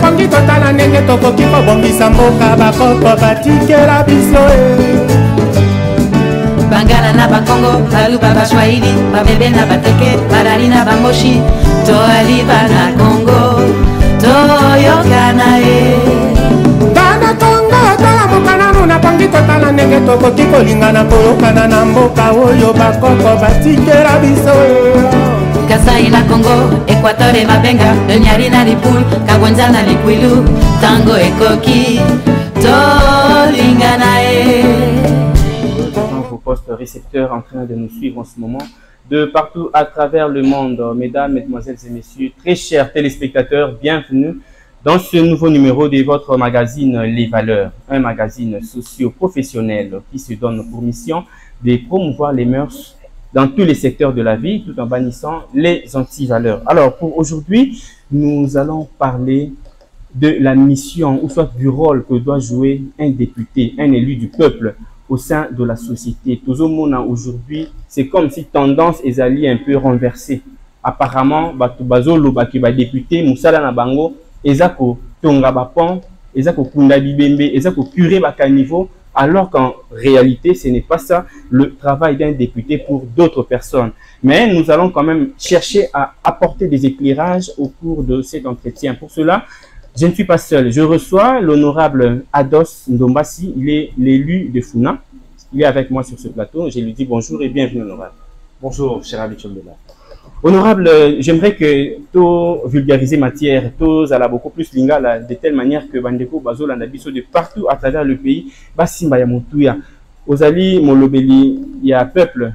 nakongi totala ndenge tokoki kobongisa mboka bakoko batikela biso Bangala na Bakongo, Baluba Bashwahili, Babebe na Bateke, Barari na Bamboshi, Toaliba na Congo, Toyokana Bana Congo, tala mokana nakongi totala ndenge tokoki kolingana koyokana na mboka oyo bakoko batikela biso Kasai na Congo, Equateur et Mabenga, le Nyari na Lipul, Kagwanza na Likwilu, Tango et Koki, Tolingana Vos postes récepteurs en train de nous suivre en ce moment de partout à travers le monde. Mesdames, mesdemoiselles et messieurs, très chers téléspectateurs, bienvenue dans ce nouveau numéro de votre magazine Les Valeurs, un magazine socio-professionnel qui se donne pour mission de promouvoir les mœurs dans tous les secteurs de la vie tout en bannissant les anti-valeurs. Alors pour aujourd'hui, nous allons parler de la mission ou soit du rôle que doit jouer un député, un élu du peuple au sein de la société. Tout le monde aujourd'hui, c'est comme si tendance est allée un peu renversée. Apparemment, Batubazolo, Bakiba député, Moussala Nabango, Ezako Tonga Bapon, Ezako Kunda Bibembe, Ezako Curé Bakanivo, alors qu'en réalité, ce n'est pas ça le travail d'un député pour d'autres personnes. Mais nous allons quand même chercher à apporter des éclairages au cours de cet entretien. Pour cela, je ne suis pas seul. Je reçois l'honorable Ados Ndombasi. Il est l'élu de Funa. Il est avec moi sur ce plateau. Je lui dis bonjour et bienvenue, honorable. Bonjour, cher ami Tchombela. Honorable, j'aimerais que tu vulgarises matière, tu as beaucoup plus lingala de telle manière que Bandeko Bazo Landabiso de partout à travers le pays, Basimba Yamoutouya. Ozali Molobeli, il y a peuple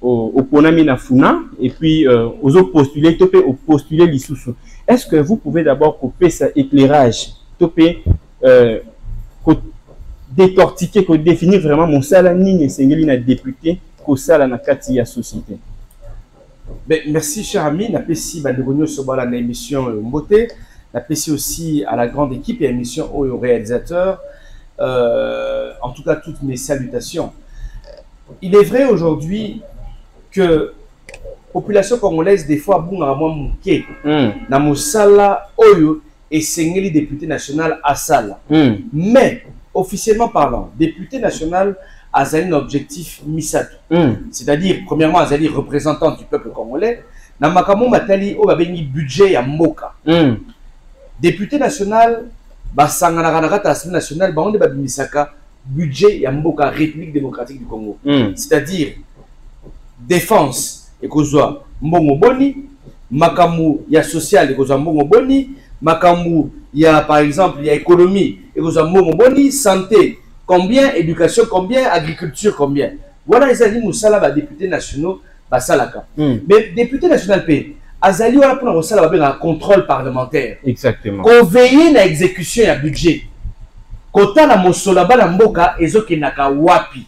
au Ponami na Funa et puis aux autres postulés, topé au postulé l'Issoussou. Est-ce que vous pouvez d'abord couper cet éclairage, topé, décortiquer, définir vraiment mon salani et Sengelina député, qu'au salana kati ya société? Merci, cher ami. Napesi Bandegonio Sobala na émission Mbote. Napesi aussi à la grande équipe et à l'émission aux réalisateurs. En tout cas, toutes mes salutations. Il est vrai aujourd'hui que population congolaise des fois bunga mwa muke na mosala oyo et sengeli député national asala mais officiellement parlant député national azali un objectif misatu c'est-à-dire premièrement azali représentant du peuple congolais na makambo matali o babengi budget ya mboka député national basangana na kata assemblée nationale ba onde babimisaka budget ya mboka République démocratique du Congo c'est-à-dire défense et kozwa mbongo boni makamu ya social et kozwa mbongo boni makamu ya par exemple ya économie et kozwa mbongo boni santé combien éducation combien agriculture combien voilà les amis musala ba députés nationaux ba salaka mais député national P azali wala pour kosala ba un contrôle parlementaire exactement ko veiller na exécution ya budget kota na mosola ba na mboka ezokenaka wapi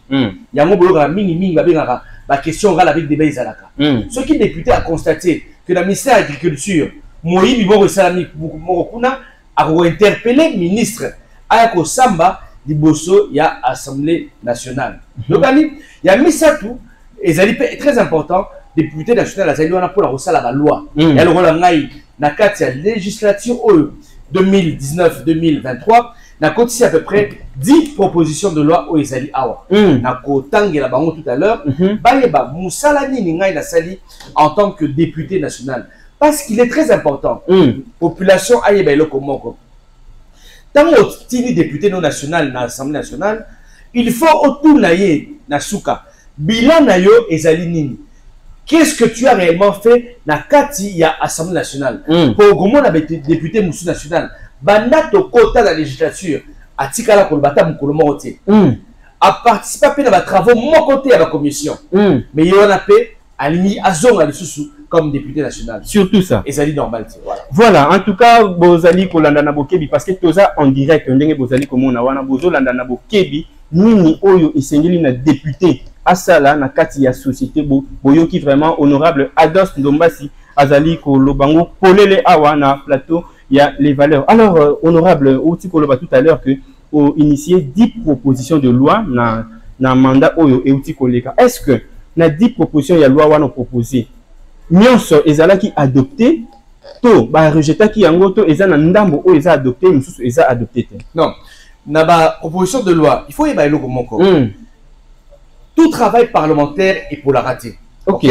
yango boloka mingi ba bengaka la question orale avec des belles alaka. Ce qui député a constaté que le ministère de l'Agriculture, Moïse Bibo Salami Morokuna, a interpellé le ministre Ayako Samba Liboso, il y a Assemblée nationale. Donc, il y a mis ça tout, et ça est très important, député national, il y a pour la loi. Il y a le rôle de la législature 2019-2023. Na cotisé à peu près 10 propositions de loi au Ezali Awa. Na kotangi la bango tout à l'heure. Bayeba Moussalani Ningai Nassali en tant que député national. Parce qu'il est très important. Population Ayeba Eloko Moko. Tant que député non national dans l'Assemblée nationale, il faut autour naye na souka. Bilan nayo Ezali Nini. Qu'est-ce que tu as réellement fait na kati ya Assemblée nationale? Pour comment on a député Moussou national. Banato kota la législature a tikala kolbata mukolo moté a participé à des travaux mon côté à la commission mais il y en a fait alimi azonga lisusu comme député national surtout ça et ça dit normal voilà en tout cas bozali kolanda na bokebi parce que toza en direct ndenge bozali komona wana bozolanda na bokebi nini oyo esengeli na député asala na kati ya société boyoki vraiment honorable Ados Ndombasi azali kolobango polele awa na plateau. Il y a les valeurs. Alors, honorable, Outi Koloba tout à l'heure que initié 10 propositions de loi dans mandat Oyo et Outi Koleka. Est-ce que dans 10 propositions, il y a loi qui proposé Nyonso ezala qui adopté to ba rejeter ki yango to eza na ndambo o eza adopté mususu eza adopté te. Non, na ba proposition de loi, il faut y bailler moko. Tout travail parlementaire est pour la rater. OK.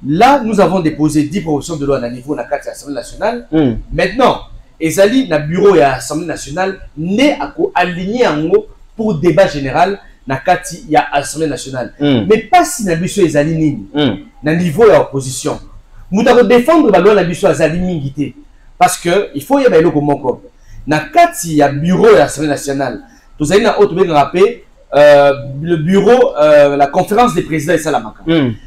Là, nous avons déposé 10 propositions de loi à niveau de l'Assemblée nationale. Maintenant, ezali na bureau de l'Assemblée nationale né à aligner en haut pour débat général na kati ya Assemblée nationale. Mais pas si na biso ezali nini na niveau de l'opposition. Nous devons défendre la loi na biso ezali mingité parce que il faut y bailler moko. Na kati ya bureau de l'Assemblée nationale. Tous allez na autre bien rappeler le bureau, la conférence des présidents et Salamaka.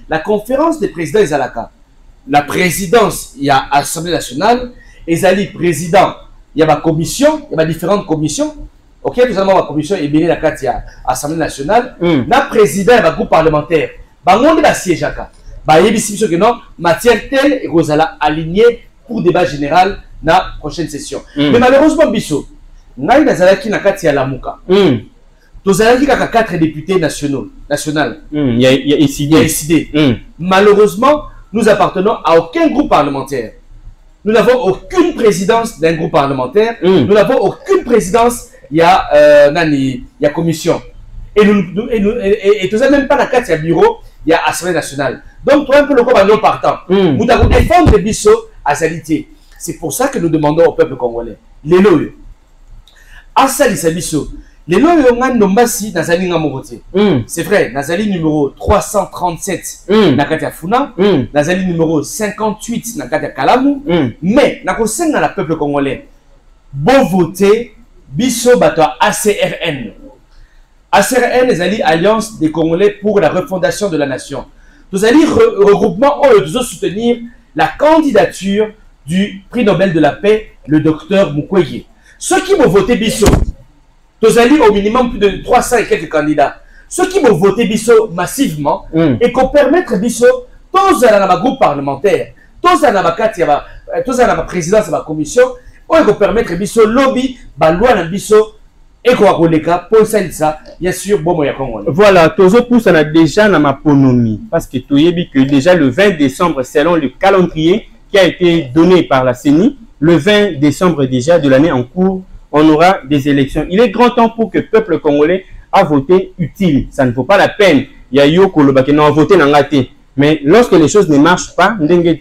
La conférence des présidents et Salaka. La présidence, il y a Assemblée nationale, et Zali président, il y a ma commission, il y a différentes commissions. Ok, nous avons ma commission et bien la carte, il y a Assemblée nationale. La président, il y a groupe parlementaire. Bah, on est la siège à bah, il y a des que non, matière telle et vous allez aligner pour débat général dans la prochaine session. Mais malheureusement, Bissot, nous avons la carte, il y a la Mouka. Nous avons 4 députés nationaux. Il y a ici. Malheureusement, nous appartenons à aucun groupe parlementaire. Nous n'avons aucune présidence d'un groupe parlementaire. Nous n'avons aucune présidence. Il y a commission. Et tout ça, même pas dans le bureau, il y a Assemblée nationale. Donc, toi, un peu le corps non partant. Nous devons défendre les bissos à salité. C'est pour ça que nous demandons au peuple congolais. Les lois. À salité, bissos. Les lois ont nombasi Nazali Ngamovoté. C'est vrai, Nazali numéro 337 Nakatia Funa, Nazali numéro 58 Nakatia Kalamu, mais Nakosen dans le peuple congolais. Bon voter, biso bato ACRN. ACRN, Nazali Alliance des Congolais pour la refondation de la nation. Nous allons regroupement de soutenir la candidature du prix Nobel de la paix, le docteur Mukwege. Ceux qui vont voter biso. Nous allons au minimum plus de 300 et quelques candidats. Ceux qui vont voter Bissot massivement et qu'on permette Bissot, tous à la groupe parlementaire, tous à la présidence de la commission, on va permettre Bissot lobby, loi na Bissot et qu'on va pour ça, bien sûr, bon moyen Congo. Voilà, tous pousse on a déjà dans ma ponomie parce que tu sais que déjà le 20 décembre, selon le calendrier qui a été donné par la CENI, le 20 décembre déjà de l'année en cours, on aura des élections. Il est grand temps pour que le peuple congolais a voté utile. Ça ne vaut pas la peine. Il y a eu Koloba qui n'a voté dans la tête. Mais lorsque les choses ne marchent pas, il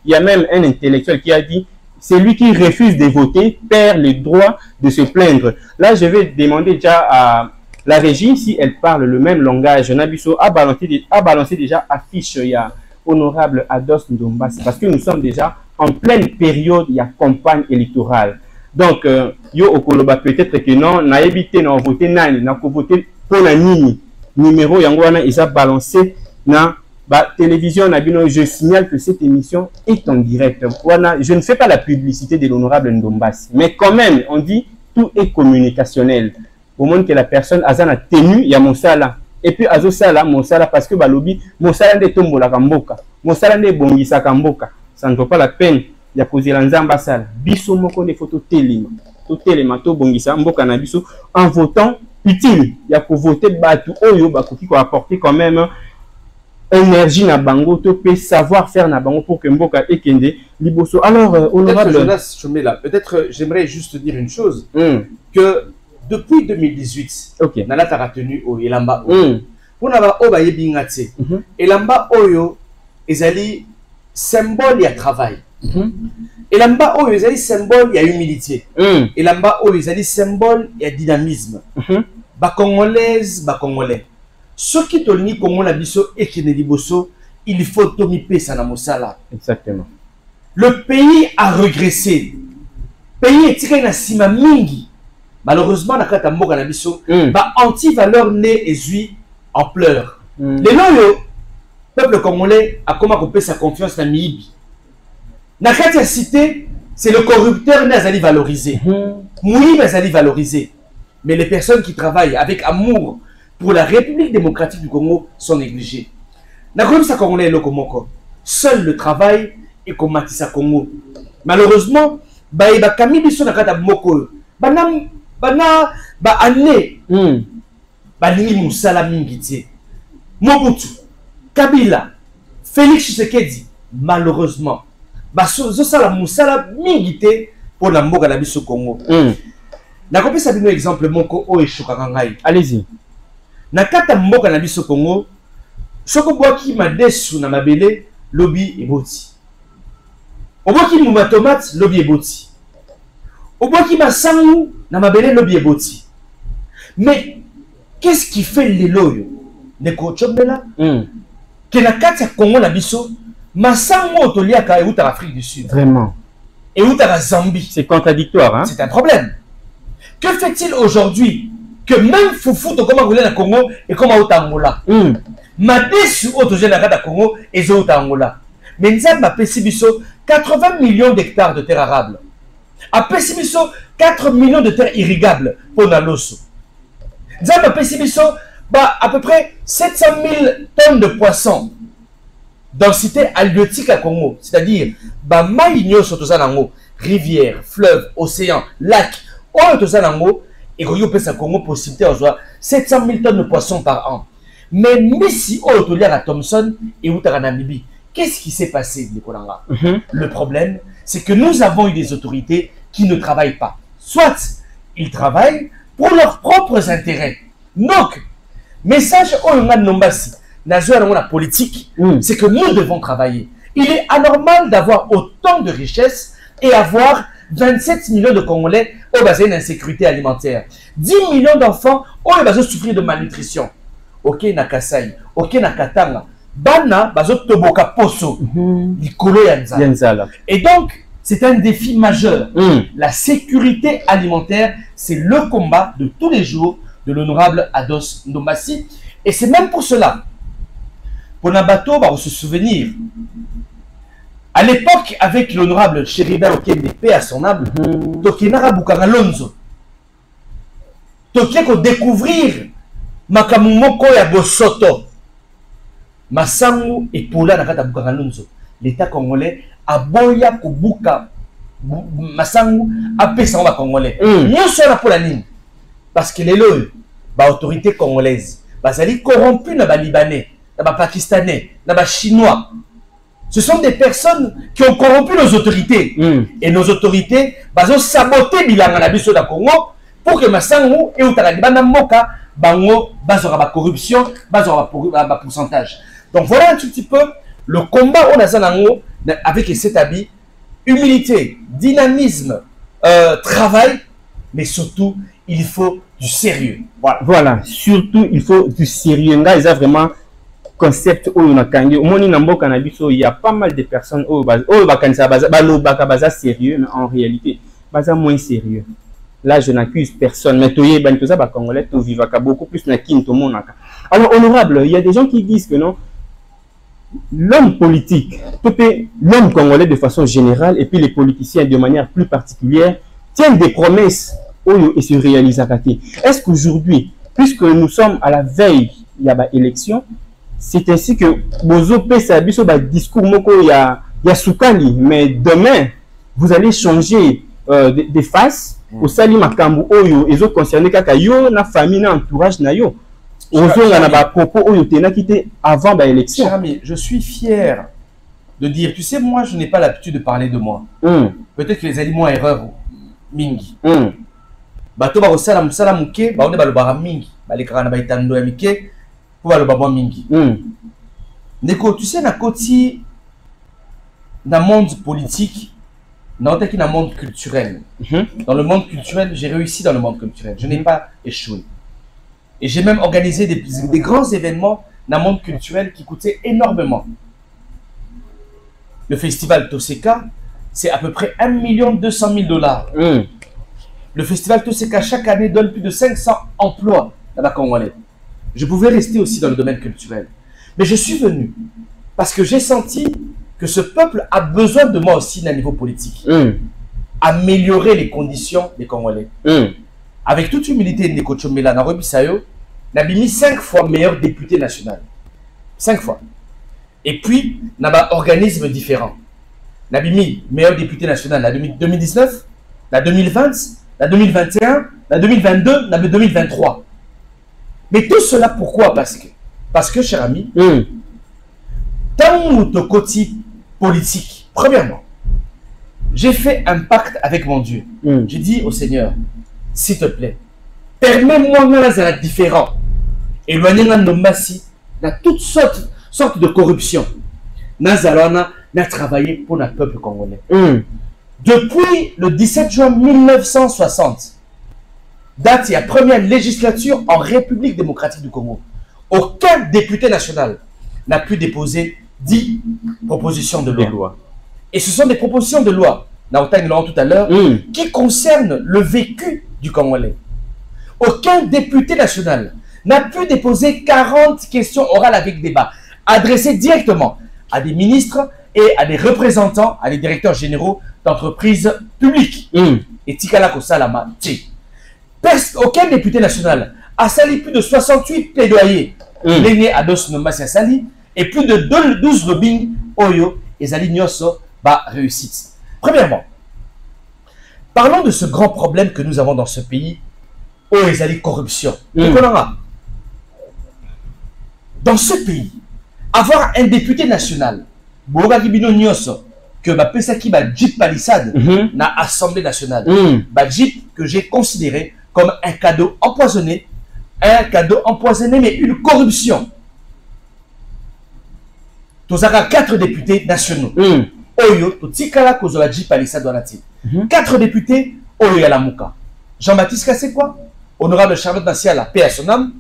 y a même un intellectuel qui a dit celui qui refuse de voter perd le droit de se plaindre. Là, je vais demander déjà à la régie si elle parle le même langage. Nabiso a balancé déjà affiche. Il y a honorable Ados Ndombasi, parce que nous sommes déjà en pleine période, il y a campagne électorale. Donc, yo okoloba peut-être que non, na évité na voter nani, na ko voter pour la nini. Numéro yangwana ils a balancé na télévision na bino. Je signale que cette émission est en direct. Voilà, je ne fais pas la publicité de l'honorable Ndombasi, mais quand même, on dit tout est communicationnel. Au moment que la personne a sa tenue, il y a mon sala. Et puis azo sala mon sala parce que balobi mon sala de tombo la kamboka mon sala de bongisa kamboka, ça ne vaut pas la peine ya kozela nzamba sala biso moko de photo telema to bongisa mboka na biso en votant utile ya ko voter batu oyo bakoki ko apporter quand même énergie na bango to pe savoir faire na bango pour que mboka ekende liboso. Alors honorable Jonas Chomela, peut-être j'aimerais juste dire une chose, que depuis 2018, Nalata a tenu au Elamba Oyo. Pour n'avoir obaye bingate, Elamba Oyo, ezali symbole ya travail. Elamba Oyo, ezali symbole ya humilité. Elamba Oyo, ezali symbole ya dynamisme. Ba Congolaise, ba Congolais. Ceux qui tolni Congo na biso et qui ne liboso, il faut tomiper ça na mosala. Exactement. Le pays a régressé. Le pays est tiré na sima mingi. Malheureusement, na kata mboka na biso, ba anti-valeur né ezui en pleurs. Les loyo, peuple congolais a comment couper sa confiance na miibi. Na kata cité, c'est le corrupteur nazali valorisé. Moui nazali valorisé. Mais les personnes qui travaillent avec amour pour la République démocratique du Congo sont négligées. Na comme ça congolais lokomoko. Seul le travail est comme Matissa Congo. Malheureusement, ba kami biso na kata moko. Ba année balingi musala mingi te. Mobutu Kabila, Félix Tshisekedi, malheureusement, bazosala musala mingi te pour la mboka na biso Congo. Nakopesa bino exemple moko oyo eshokaka ngai. Allez-y. Na kata mboka na biso Congo, soko bwaki madesu na mabele, lobi eboti. Obwaki mumba tomate, lobi eboti. Obwaki masangu na mabele, lobi eboti. Mais qu'est-ce qui fait les loyo? Neko chomela? Que na kata Congo na biso, masangu otoliaka et outa Afrique du Sud. Vraiment. Et outa Zambie. C'est contradictoire, hein? C'est un problème. Que fait-il aujourd'hui que même Foufou to comment rouler na Congo et comment outa Angola? Madesu otoje na kata Congo et zo outa Angola. Mais Nzab ma pesibiso 80 millions d'hectares de terres arables. A pesibiso 4 millions de terres irrigables pour Naloso. Nzab ma pesibiso à peu près 700 000 tonnes de poissons. Densité halieutique à Congo, c'est-à-dire maïnyo sotosanango, rivière, fleuve, océan, lac, otosanango, et Koyo pesa Congo possibilité de 700 000 tonnes de poissons par an. Mais Messi otolia à Thomson et Outara Namibie, qu'est-ce qui s'est passé, Nicolanga? Le problème, c'est que nous avons eu des autorités qui ne travaillent pas. Soit ils travaillent pour leurs propres intérêts. Donc, message Oyonga Nombasi. La politique, c'est que nous devons travailler. Il est anormal d'avoir autant de richesses et avoir 27 millions de Congolais au basé d'insécurité alimentaire. 10 millions d'enfants au basé souffrir de malnutrition. Ok, na Kasai, ok, na Katanga. Bana, bazo toboka poso. Likolo yanzala. Et donc, c'est un défi majeur. La sécurité alimentaire, c'est le combat de tous les jours de l'honorable Ados Ndombasi. Et c'est même pour cela. Pour Nabato, on va se souvenir. À l'époque, avec l'honorable Chéribin Okende, paix à son âme, Tokinara Bukangalonzo, Tokieko découvrir Makamumoko ya Bosoto, Masangu et Poula Nakata Bukangalonzo. L'État congolais a boya Kubuka Masangu a payé en congolais. Nous sommes pour la ligne. Parce que les lois, l'autorité congolaise, ils corrompus dans les Libanais, dans les Pakistanais, dans les Chinois. Ce sont des personnes qui ont corrompu nos autorités. Et nos autorités ont saboté Bilanga Biso da Congo pour que Massangu et Outarabana Moka bango la corruption, la pourcentage. Donc voilà un tout petit peu le combat on a avec cet habit, humilité, dynamisme, travail, mais surtout il faut du sérieux. Voilà, surtout il faut du sérieux. Là, ils ont vraiment concept où on a gagné. Au monde il y a pas mal de personnes où on sérieux, mais en réalité, c'est moins sérieux. Là, je n'accuse personne. Mais tout ça, Congolais, tout vivre beaucoup plus na kin tout monde. Alors, honorable, il y a des gens qui disent que non, l'homme politique, l'homme congolais de façon générale, et puis les politiciens de manière plus particulière, tiennent des promesses et se réalisent à côté. Est-ce qu'aujourd'hui, puisque nous sommes à la veille, il y a l'élection, c'est ainsi que Bozo Pesa Biso discours moko ya Soukali, mais demain, vous allez changer de face au Sali Makambu Oyo, et autres concernés kaka yo, na famille, na entourage na yo. Propos avant l'élection. Cher ami, je suis fier de dire, tu sais, moi, je n'ai pas l'habitude de parler de moi. Peut-être que les aliments erreurs mingi. Bato ba osala musala muke, ba on ba lobara mingi, ba le karana ba itando ya mike, pour ba lobaba mingi. Neko, tu sais, na koti dans le monde politique, dans le monde culturel. Dans le monde culturel, j'ai réussi dans le monde culturel. Je n'ai pas échoué. Et j'ai même organisé des grands événements dans le monde culturel qui coûtaient énormément. Le festival Toseka, c'est à peu près 1 200 000 $. Le festival Toseka, chaque année, donne plus de 500 emplois dans la Congolais. Je pouvais rester aussi dans le domaine culturel. Mais je suis venu parce que j'ai senti que ce peuple a besoin de moi aussi d'un niveau politique. Améliorer les conditions des Congolais. Avec toute humilité, Ndeko Tshomela, Narobi Sayo, n'a mis 5 fois meilleur député national. 5 fois. Et puis, n'a pas organisme différent. N'a mis meilleur député national la 2019, la 2020, la 2021, la 2022, la 2023. Mais tout cela, pourquoi? Parce que, cher ami, tant de côté politique, premièrement, j'ai fait un pacte avec mon Dieu. J'ai dit au Seigneur, s'il te plaît, permets-moi d'être différent. Éloignez-moi de Massi, dans toutes sortes de corruption. Nazarana n'a travaillé pour le peuple congolais. Depuis le 17 juin 1960, date de la première législature en République démocratique du Congo, aucun député national n'a pu déposer 10 propositions de loi. Et ce sont des propositions de loi, tout à l'heure, qui concernent le vécu du Congolais. Aucun député national n'a pu déposer 40 questions orales avec débat, adressées directement à des ministres et à des représentants, à des directeurs généraux d'entreprises publiques. Et Tikala Kosalama, aucun député national a sali plus de 68 plaidoyers. L'aîné Ados Nomasi a sali et plus de 12 lobbying Oyo et Zali Nyoso va réussite. Premièrement, parlons de ce grand problème que nous avons dans ce pays, Oyo et Zali corruption. Dans ce pays, avoir un député national, Bogagibino Nyoso, que ma Pesaki va Jeep Palissade, na Assemblée nationale, Jeep que j'ai considéré comme un cadeau empoisonné, mais une corruption. Tous 4 députés nationaux. Oyo, Tikala Kozola Jeep Palissade Donati. 4 députés, Oyo Yalamuka. Jean-Baptiste Kassekwa, honorable Charlotte Massiala, paix à son âme,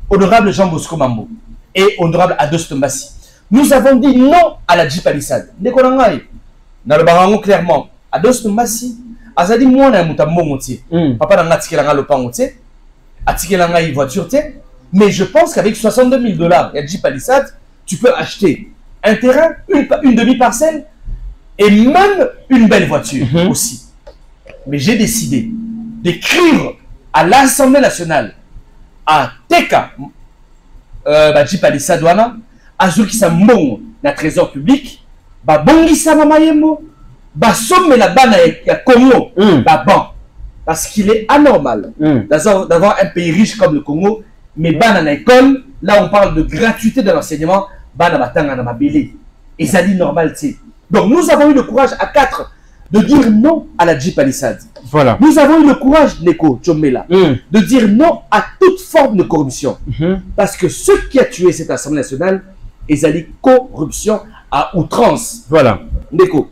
honorable Jean Bosco Mambo et honorable Ados Tombassi. Nous avons dit non à la Jeep Palissade. Nekonangai, dans le barangon clairement, Ados Tombassi, Azadi moi na mutambo montier. Papa n'a pas tiré le pan montier, a tiré la voiture, mais je pense qu'avec 62 000 $, il y a Jeep Palissade, tu peux acheter un terrain, une demi-parcelle et même une belle voiture aussi. Mais j'ai décidé d'écrire à l'Assemblée nationale, à Teka, Jeep Palissade wana, à ceux qui sont bons dans le trésor public, Bongisa Mamayemo, somme la banne à Congo, parce qu'il est anormal d'avoir un pays riche comme le Congo, mais ban à l'école, là on parle de gratuité de l'enseignement, ban à batanga na mabélé. Et ça dit normal, tu sais. Donc nous avons eu le courage à 4 de dire non à la Jeep Palissade. Voilà. Nous avons eu le courage, Neko Tchomela, de dire non à toute forme de corruption. Parce que ce qui a tué cette Assemblée nationale, est la corruption à outrance. Voilà. Neko.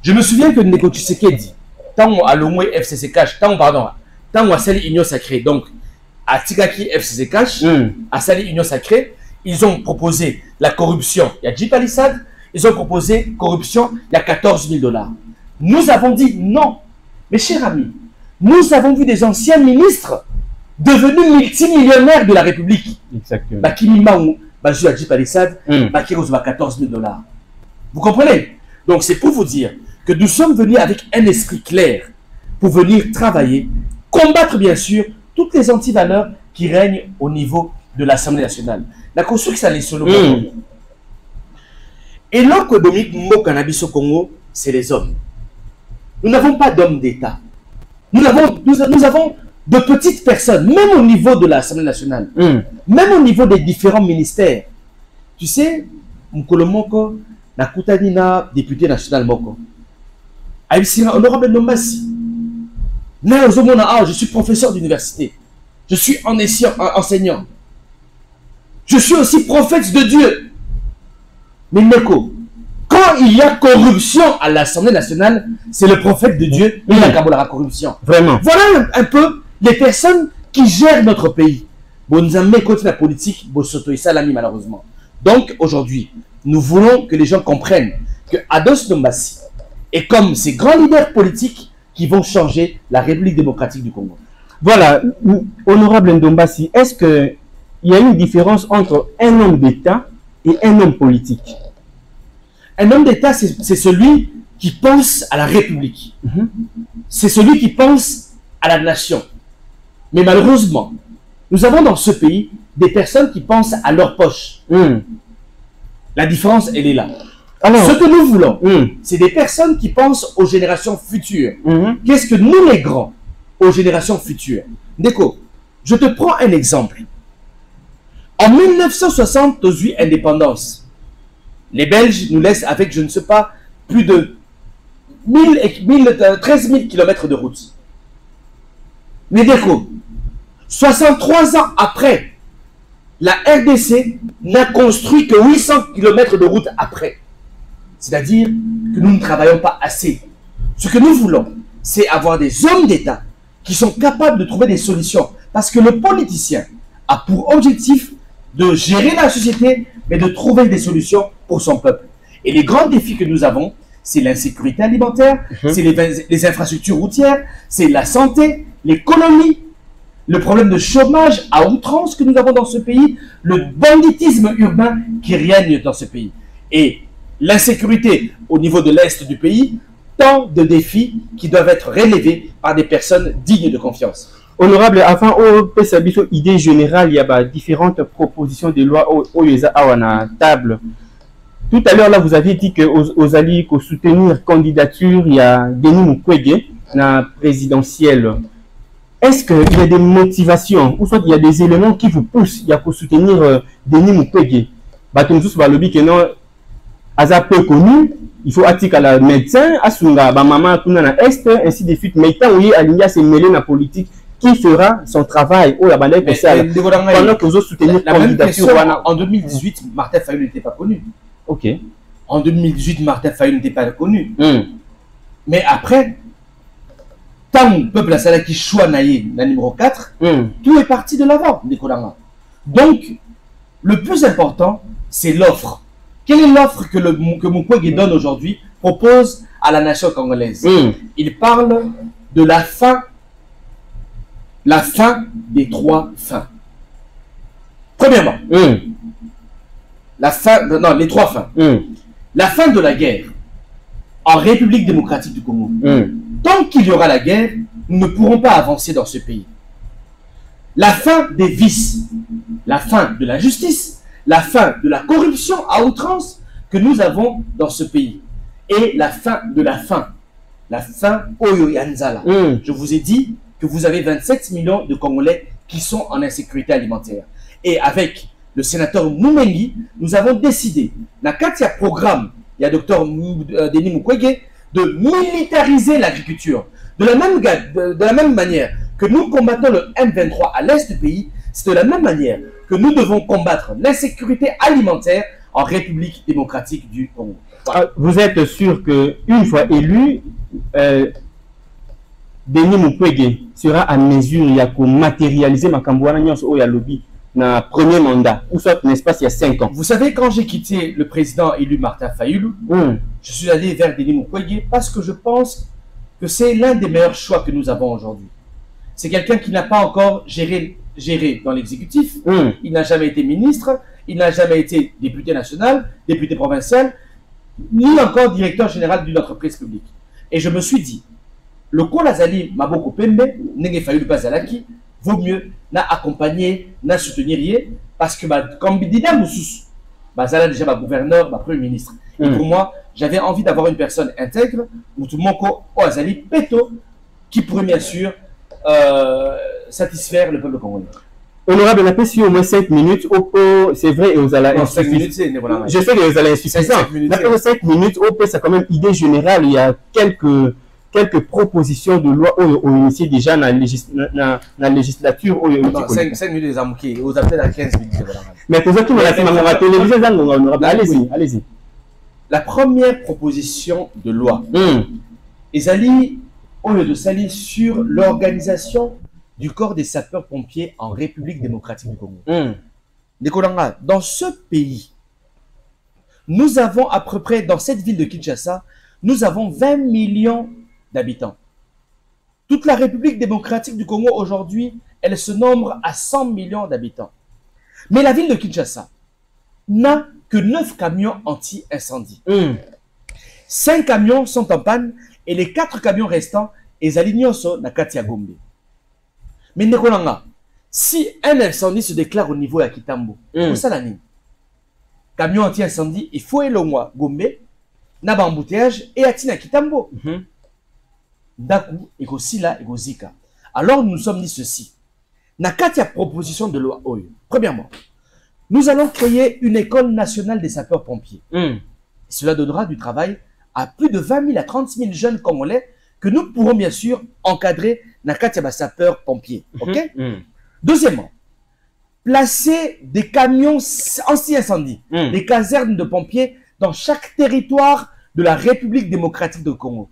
Je me souviens que Neko Tshisekedi, tant à l'Omwe FCC Cash, tant à Sali Union Sacrée, donc à Tigaki FCC Cash, à Sali Union Sacrée, ils ont proposé la corruption. Il y a Jeep Palissade, ils ont proposé corruption, il y a 14 000 $. Nous avons dit non. Mes chers amis, nous avons vu des anciens ministres devenus multimillionnaires de la République. Exactement. Bakimi Maou, Bajou à Jeep Palissade, Bakirose 14 000 $. Vous comprenez? Donc c'est pour vous dire que nous sommes venus avec un esprit clair pour venir travailler, combattre bien sûr toutes les antivaleurs qui règnent au niveau de l'Assemblée nationale. La construction est solo. Et l'économie cannabis au Congo, c'est les hommes. Nous n'avons pas d'hommes d'État. Nous avons de petites personnes, même au niveau de l'Assemblée nationale, même au niveau des différents ministères. Tu sais, Mkolomoko, Nakutanina, député national Moko. Honorable Nomasi. Je suis professeur d'université. Je suis enseignant. Je suis aussi prophète de Dieu. Mais Neko, quand il y a corruption à l'Assemblée nationale, c'est le prophète de Dieu qui a la corruption. Vraiment. Voilà un peu les personnes qui gèrent notre pays. Bonzamé contre la politique, Bosoto et Salami malheureusement. Donc aujourd'hui, nous voulons que les gens comprennent que Ados Tombassi est comme ces grands leaders politiques qui vont changer la République démocratique du Congo. Voilà, honorable Ndombassi, est-ce qu'il y a une différence entre un homme d'État et un homme politique? Un homme d'État, c'est celui qui pense à la République. C'est celui qui pense à la nation. Mais malheureusement, nous avons dans ce pays des personnes qui pensent à leur poche. La différence, elle est là. Alors, ce que nous voulons, c'est des personnes qui pensent aux générations futures. Qu'est-ce que nous, les grands, aux générations futures? Neko, je te prends un exemple. En 1960, tu as eu indépendance. Les Belges nous laissent avec, je ne sais pas, plus de 13 000 km de route. Nedeko, 63 ans après, la RDC n'a construit que 800 km de route après. C'est-à-dire que nous ne travaillons pas assez. Ce que nous voulons, c'est avoir des hommes d'État qui sont capables de trouver des solutions. Parce que le politicien a pour objectif de gérer la société, mais de trouver des solutions pour son peuple. Et les grands défis que nous avons, c'est l'insécurité alimentaire, c'est les infrastructures routières, c'est la santé, l'économie, le problème de chômage à outrance que nous avons dans ce pays, le banditisme urbain qui règne dans ce pays. Et l'insécurité au niveau de l'Est du pays, tant de défis qui doivent être relevés par des personnes dignes de confiance. Honorable, avant de idée générale, il y a différentes propositions de loi au la table. Tout à l'heure, là, vous aviez dit que aux alliés pour soutenir candidature, il y a Denis Mukwege, la présidentielle. Est-ce qu'il y a des motivations, ou soit il y a des éléments qui vous poussent pour soutenir Denis Mukwege? Batumsus Balobi, que non, Aza peu connu, il faut attirer la médecin, Asunga, maman, Kunana Est, ainsi de suite. Mais tant oui, Alinga s'est mêlé dans la politique, qui fera son travail au pendant que vous soutenir la même question, en 2018, Martin Fayulu n'était pas connu. Ok. En 2018, Martin Fayulu n'était pas connu. Mais après, tant le peuple a qui choisit la numéro 4, tout est parti de l'avant, Donc, le plus important, c'est l'offre. Quelle est l'offre que Mukwege donne aujourd'hui, propose à la nation congolaise? Il parle de la fin des trois fins. Premièrement, les trois fins. La fin de la guerre en République démocratique du Congo. Tant qu'il y aura la guerre, nous ne pourrons pas avancer dans ce pays. La fin des vices, la fin de la justice, la fin de la corruption à outrance que nous avons dans ce pays. Et la fin de la faim. La faim Oyo Yanzala. Je vous ai dit que vous avez 27 millions de Congolais qui sont en insécurité alimentaire. Et avec le sénateur Moumengi, nous avons décidé, dans le programme, il y a Dr Denis Mukwege, de militariser l'agriculture. De la même manière que nous combattons le M23 à l'est du pays, c'est de la même manière que nous devons combattre l'insécurité alimentaire en République démocratique du Congo. Voilà. Vous êtes sûr qu'une fois élu, Denis Mukwege sera à mesure de matérialiser ma Kambouana Nyonso au lobby dans le premier mandat, ou soit un espace il y a 5 ans. Vous savez, quand j'ai quitté le président élu Martin Fayulu, je suis allé vers Denis Mukwege parce que je pense que c'est l'un des meilleurs choix que nous avons aujourd'hui. C'est quelqu'un qui n'a pas encore géré dans l'exécutif, il n'a jamais été ministre, il n'a jamais été député national, député provincial, ni encore directeur général d'une entreprise publique. Et je me suis dit, le Kolazali Maboko Pembe, Nenge Fayulu Bazalaki, vaut mieux n'a accompagner, n'a soutenir, parce que comme Bidida Moussous, Bazala déjà ma gouverneur, ma premier ministre. Et pour moi, j'avais envie d'avoir une personne intègre, Moutoumoko Oazali Peto, qui pourrait bien sûr satisfaire le peuple congolais. Honorable, on a passé au moins 5 minutes. C'est vrai, et vous allez insuffisant. 5 minutes, c'est je sais que vous allez insuffisant. 5 minutes, c'est quand même idée générale. Il y a quelques propositions de loi au initié déjà dans la législature. 5 minutes, les amouqués. Vous appelez à 15 minutes. Mais pour ça, qui m'a fait ma télévision, allez-y. La première proposition de loi, Ezali, au lieu de s'allier sur l'organisation du corps des sapeurs-pompiers en République démocratique du Congo. Dans ce pays, nous avons à peu près, dans cette ville de Kinshasa, nous avons 20 millions d'habitants. Toute la République démocratique du Congo aujourd'hui, elle se nombre à 100 millions d'habitants. Mais la ville de Kinshasa n'a que 9 camions anti-incendie. 5 camions sont en panne et les 4 camions restants, ils alignent sur la Katia Gombe. Mais si un incendie se déclare au niveau de Kitambo, pour ça l'année, camion anti-incendie, il faut aller au mois Gombe, n'a pas embouteillage et à Kitambo. D'acoup, et aussi là, et Zika. Alors nous nous sommes dit ceci. N'a qu'à proposition de loi Oyo. Premièrement, nous allons créer une école nationale des sapeurs-pompiers. Cela donnera du travail à plus de 20 000 à 30 000 jeunes Congolais que nous pourrons bien sûr encadrer dans les sapeurs-pompiers. Ok? Deuxièmement, placer des camions anti-incendie, des casernes de pompiers dans chaque territoire de la République démocratique du Congo.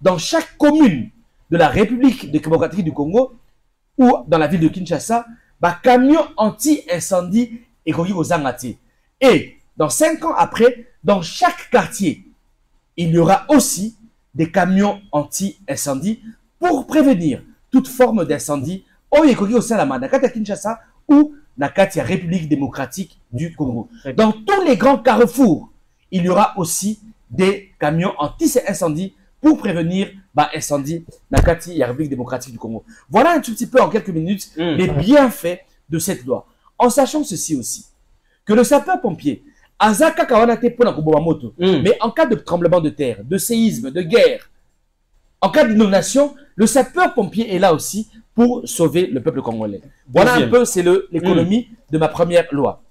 Dans chaque commune de la République démocratique du Congo ou dans la ville de Kinshasa, camions anti-incendie et Et dans 5 ans après, dans chaque quartier, il y aura aussi des camions anti-incendie pour prévenir toute forme d'incendie au Kinshasa ou dans la République démocratique du Congo. Dans tous les grands carrefours, il y aura aussi des camions anti-incendie pour prévenir l'incendie dans la République démocratique du Congo. Voilà un tout petit peu en quelques minutes les bienfaits de cette loi. En sachant ceci aussi, que le sapeur-pompier, mais en cas de tremblement de terre, de séisme, de guerre, en cas d'inondation, le sapeur-pompier est là aussi pour sauver le peuple congolais. Voilà un peu, c'est l'économie de ma première loi.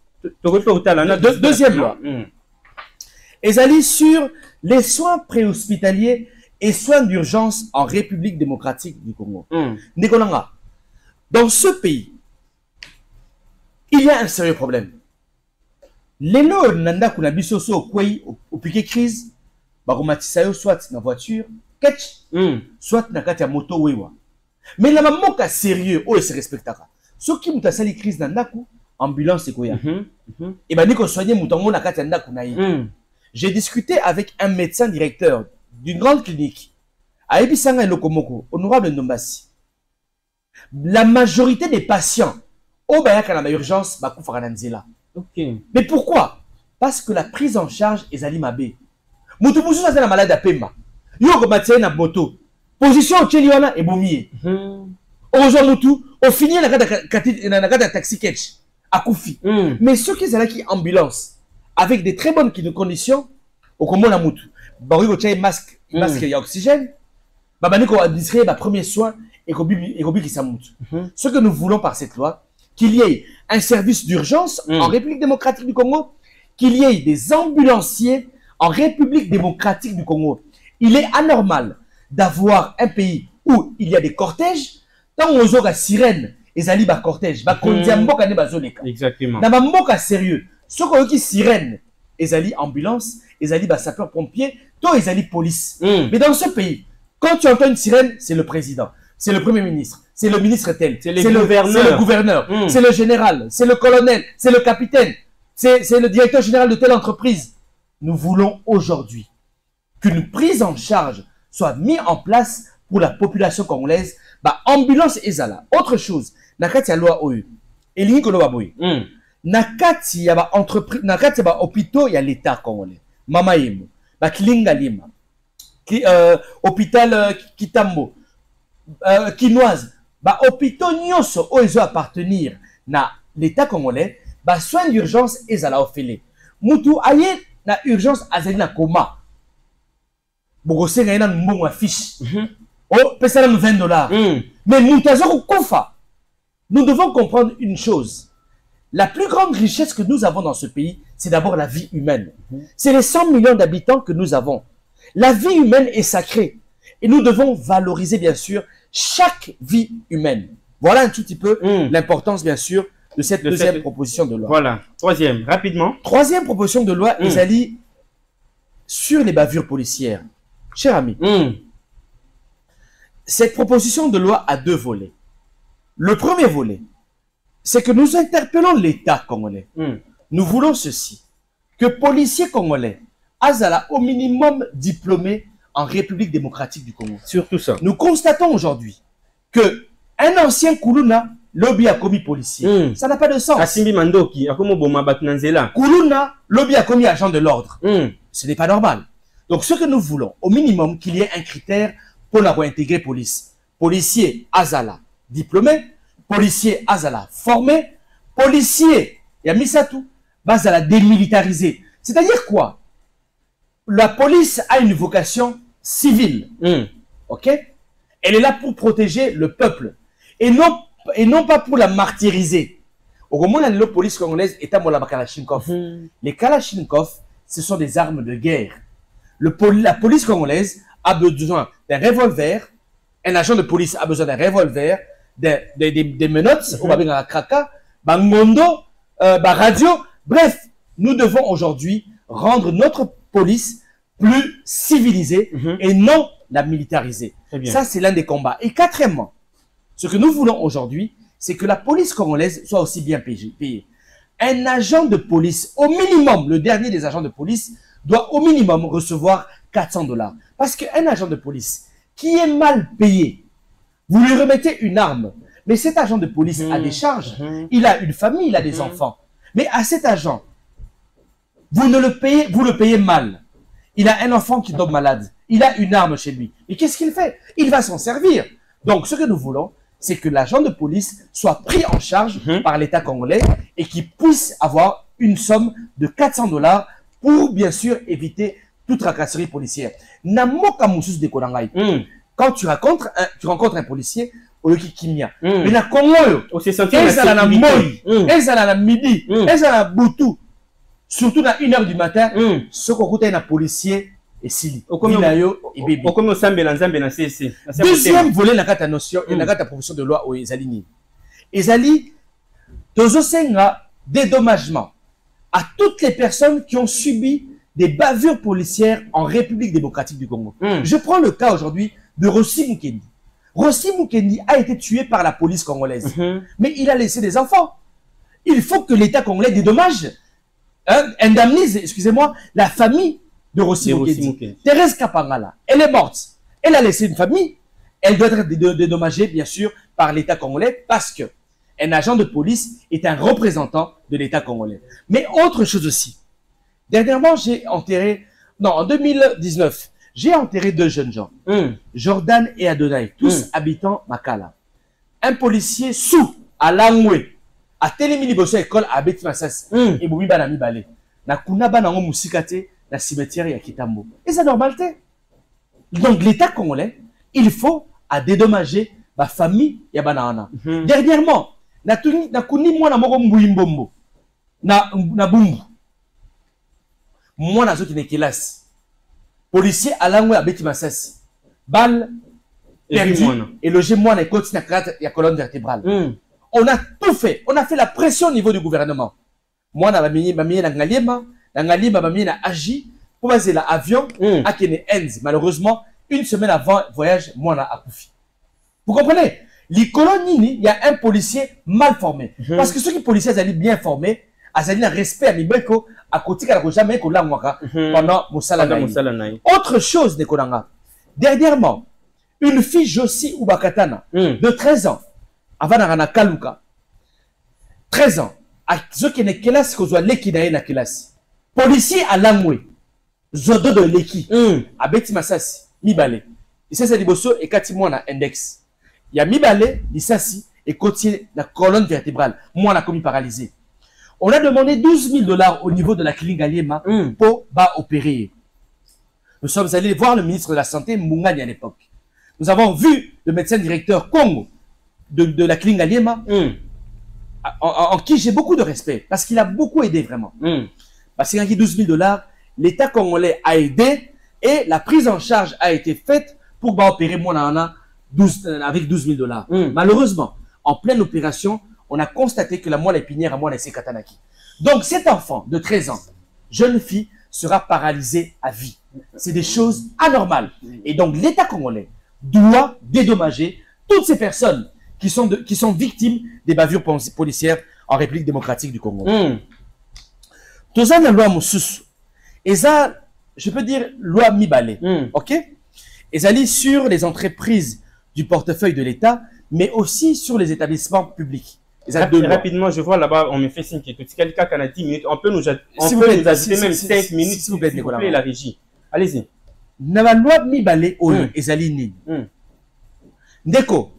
Deuxième loi. Ezali sur les soins préhospitaliers et soins d'urgence en République démocratique du Congo. Dans ce pays, il y a un sérieux problème. Les lots nanda kuna bisoso au piqué crise, baromatisa soit na voiture, catch, soit na kati ya moto wewa. Mais la maman ka sérieux, oh se respectaka. Ce qui muta sali crise nanda ku ambulance ekoya. Et ben niko soigner mutango na kati nanda kuna yi. J'ai discuté avec un médecin directeur d'une grande clinique à Ebisanga et Lokomoko, honorable Ndombasi. La majorité des patients au Bayaka na urgence bakufara nanzela. Mais pourquoi? Parce que la prise en charge est Zalimabé. Moutoumousou c'est la malade à Pemba. Yoko Mathieu na moto. Position au Tcheliwana et Boumie. Heureusement Moutou, au fini la gada taxi catch à Koufi. Mais ceux qui sont là qui ambulance avec des très bonnes conditions, au Congo na Moutou. Barrigo tchai masque et oxygène. Babaniko administrer les premiers soins et Kobi qui s'amoutou. Ce que nous voulons par cette loi, qu'il y ait un service d'urgence en République démocratique du Congo, qu'il y ait des ambulanciers en République démocratique du Congo. Il est anormal d'avoir un pays où il y a des cortèges, tant on a sirène, et zali ba cortège, ba kondiamboka ne bazoleka. Exactement. Na mamboka sérieux, ce qu'on qui sirène, et zali ambulance, et zali ba sapeur pompier, toi et zali police. Mais dans ce pays, quand tu entends une sirène, c'est le président, c'est le premier ministre, c'est le ministre tel, c'est le gouverneur, c'est le général, c'est le colonel, c'est le capitaine, c'est le directeur général de telle entreprise. Nous voulons aujourd'hui qu'une prise en charge soit mise en place pour la population congolaise. Ambulance et zala. Autre chose, nakati ya loi oyo. Elingi kolo baboy. Nakati ya entreprise, nakati ya hôpitaux ya l'État congolais. Mama Yemo, Kilinga Lima, hôpital Kitambo, Kinoise, hôpitaux nyonso oyo appartenir na l'État congolais, soins d'urgence et zala ofele. Mutu aye na urgence azali na coma. Bogose na mbongo affiche. Oh, pesa na $20. Mais nous devons comprendre une chose. La plus grande richesse que nous avons dans ce pays, c'est d'abord la vie humaine. C'est les 100 millions d'habitants que nous avons. La vie humaine est sacrée. Et nous devons valoriser, bien sûr, chaque vie humaine. Voilà un tout petit peu l'importance, bien sûr, de cette deuxième proposition de loi. Voilà. Troisième, rapidement. Troisième proposition de loi, Ezali, sur les bavures policières. Cher ami, cette proposition de loi a deux volets. Le premier volet, c'est que nous interpellons l'État congolais. Nous voulons ceci, que policiers congolais, azala au minimum diplômés en République démocratique du Congo. Surtout ça. Nous constatons aujourd'hui que un ancien Koulouna, lobby a commis policier. Ça n'a pas de sens. Asimbi Mandoki, akomo boma batnanzela. Koulouna, lobby a commis agent de l'ordre. Ce n'est pas normal. Donc ce que nous voulons, au minimum, qu'il y ait un critère pour la réintégrer police. Policier azala diplômé, policier azala formé, policier yamisatou bazala démilitarisé. C'est-à-dire quoi? La police a une vocation civile. Ok? Elle est là pour protéger le peuple et non pas pour la martyriser. Au moment où la police congolaise est à la Kalachnikov. Les Kalachnikov, ce sont des armes de guerre. La police congolaise a besoin d'un revolver, un agent de police a besoin d'un revolver, des menottes, on va bien à kraka, bangondo, radio. Bref, nous devons aujourd'hui rendre notre police plus civilisée et non la militariser. Ça, c'est l'un des combats. Et quatrièmement, ce que nous voulons aujourd'hui, c'est que la police congolaise soit aussi bien payée. Un agent de police, au minimum, le dernier des agents de police, doit au minimum recevoir 400 $. Parce qu'un agent de police qui est mal payé, vous lui remettez une arme, mais cet agent de police a des charges, il a une famille, il a des enfants. Mais à cet agent, vous le payez mal. Il a un enfant qui tombe malade, il a une arme chez lui. Et qu'est-ce qu'il fait? Il va s'en servir. Donc, ce que nous voulons, c'est que l'agent de police soit pris en charge par l'État congolais et qu'il puisse avoir une somme de 400 $ pour, bien sûr, éviter toute tracasserie policière. Quand tu rencontres un policier, au Kimia, mais la Congo, la midi, la Boutou, surtout à 1h du matin, ce qu'on a un policier et Sili. Deuxième volet, la notion et la proposition de loi au Ezali. Ezali, Tozosenga, dédommagement à toutes les personnes qui ont subi des bavures policières en République démocratique du Congo. Je prends le cas aujourd'hui de Rossi Mukendi. Rossi Mukendi a été tué par la police congolaise, mais il a laissé des enfants. Il faut que l'État congolais dédommage, indemnise, excusez-moi, la famille de Rossi Mukendi. Thérèse Kapangala, elle est morte. Elle a laissé une famille. Elle doit être dédommagée, bien sûr, par l'État congolais parce que un agent de police est un représentant de l'État congolais. Mais autre chose aussi. Dernièrement, en 2019, j'ai enterré 2 jeunes gens. Jordan et Adonai, tous habitants Makala. Un policier sous, à Langwe, à Télémini Bosso école à Beti Massas, et Boumi Banami Balé. Na Kunaba Nango Musikate, na cimetière ya Kitambo. Et c'est normal. Donc l'État congolais, il faut à dédommager la famille ya Banana. Dernièrement, na kuni mwana moko Mbouimbombo, na Bumbu. Moi, je suis classe. Policier à l'angle à Beti Massassi. Balle perdu et logé moi dans la colonne vertébrale. On a tout fait. On a fait la pression au niveau du gouvernement. Moi, na Ngaliema na agi pour passer l'avion à Kene Enz. Malheureusement, une semaine avant le voyage, moi na Akoufi. Vous comprenez? Les colonies, il y a un policier mal formé. Parce que ceux qui policiers allaient bien formés, azali na respect à Mibeko à côté qu'elle n'a jamais collé pendant Moussala. Autre chose, Nekolanga. Dernièrement, une fille Josie Ubakatana de 13 ans, avant na Kaluka, 13 ans, à ceux qui ne classe que soit l'équipe na classe. Policier à Langwe, Zodo de l'équipe, à Beti Massassi, Mibale. Et ça c'est Liboso et Katimo na index. Il y a Mibale, Lissassi et Cotier la colonne vertébrale. Moi, on a commis paralysé. On a demandé 12 000 $ au niveau de la clinique Galiema pour opérer. Nous sommes allés voir le ministre de la Santé, Mungani à l'époque. Nous avons vu le médecin directeur Congo de la clinique Galiema, en qui j'ai beaucoup de respect, parce qu'il a beaucoup aidé vraiment. Parce qu'il a dit 12 000 $, l'État congolais a aidé et la prise en charge a été faite pour opérer Monana avec 12 000 $. Malheureusement, en pleine opération, on a constaté que la moelle épinière a moins laissé Katanaki. Donc cet enfant de 13 ans, jeune fille, sera paralysé à vie. C'est des choses anormales. Et donc l'État congolais doit dédommager toutes ces personnes qui sont victimes des bavures policières en République démocratique du Congo. Tout ça, la loi Moussous. Et ça, je peux dire loi Mibale. Ok? Et ça lit sur les entreprises du portefeuille de l'État, mais aussi sur les établissements publics. Rapidement, je vois là-bas, on me fait signe que quelqu'un qui a 10 minutes, on peut nous ajouter même 5 minutes, s'il vous plaît, la régie. Allez-y. La loi Mibale, Ezali Ndeko,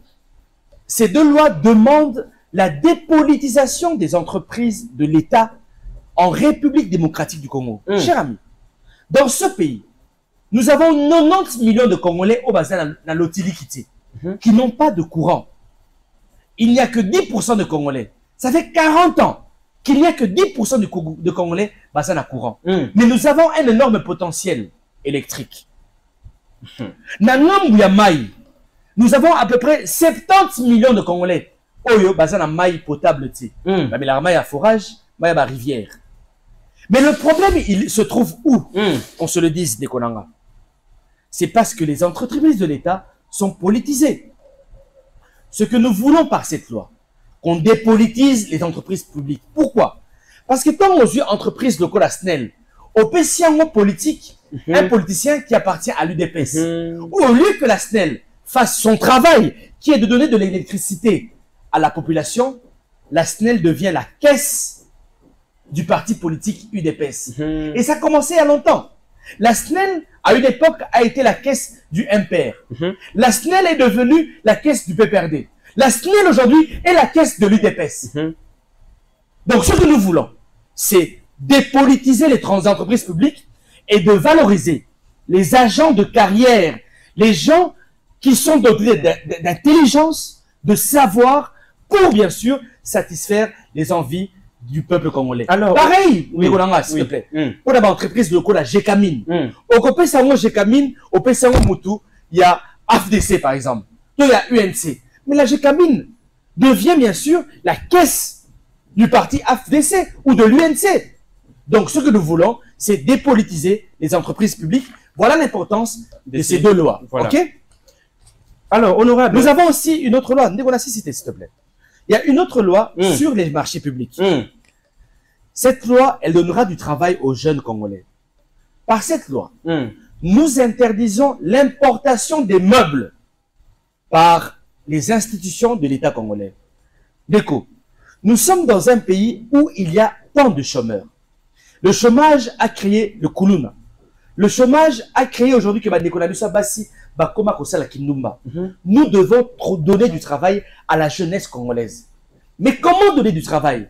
ces 2 lois demandent la dépolitisation des entreprises de l'État en République démocratique du Congo. Cher ami, dans ce pays, nous avons 90 millions de Congolais au bassin dans l'Otilikité qui n'ont pas de courant. Il n'y a que 10% de Congolais. Ça fait 40 ans qu'il n'y a que 10% de Congolais basés dans courant. Mais nous avons un énorme potentiel électrique. Dans Yamai, nous avons à peu près 70 millions de Congolais. Oyo basés dans maille potable. Mais la maille à forage, maille à rivière. Mais le problème, il se trouve où? On se le dise, Nekonanga. C'est parce que les entreprises de l'État sont politisées. Ce que nous voulons par cette loi, qu'on dépolitise les entreprises publiques. Pourquoi? Parce que tant aux yeux entreprises locales à SNEL, au PCA politique, un politicien qui appartient à l'UDPS, ou au lieu que la SNEL fasse son travail, qui est de donner de l'électricité à la population, la SNEL devient la caisse du parti politique UDPS. Et ça a commencé il y a longtemps. La SNEL, à une époque, a été la caisse du MPR. La SNEL est devenue la caisse du PPRD. La SNEL, aujourd'hui, est la caisse de l'UDPS. Donc, ce que nous voulons, c'est dépolitiser les entreprises publiques et de valoriser les agents de carrière, les gens qui sont dotés d'intelligence, de savoir, pour, bien sûr, satisfaire les envies du peuple congolais. Alors, pareil, s'il te plaît. Pour d'abord, entreprise locale, la Gécamine. Au Kopé-Sango Gécamine, au Kopé-Sango Moutou, il y a AFDC, par exemple. Il y a UNC. Mais la Gécamine devient, bien sûr, la caisse du parti AFDC ou de l'UNC. Donc, ce que nous voulons, c'est dépolitiser les entreprises publiques. Voilà l'importance de ces deux lois. Voilà. OK? Alors, honorable. Nous avons aussi une autre loi. Ndeko Cité, s'il te plaît. Il y a une autre loi sur les marchés publics. Cette loi, elle donnera du travail aux jeunes Congolais. Par cette loi, nous interdisons l'importation des meubles par les institutions de l'État congolais. Déco, nous sommes dans un pays où il y a tant de chômeurs. Le chômage a créé le Kuluna. Le chômage a créé aujourd'hui que nous devons donner du travail à la jeunesse congolaise. Mais comment donner du travail?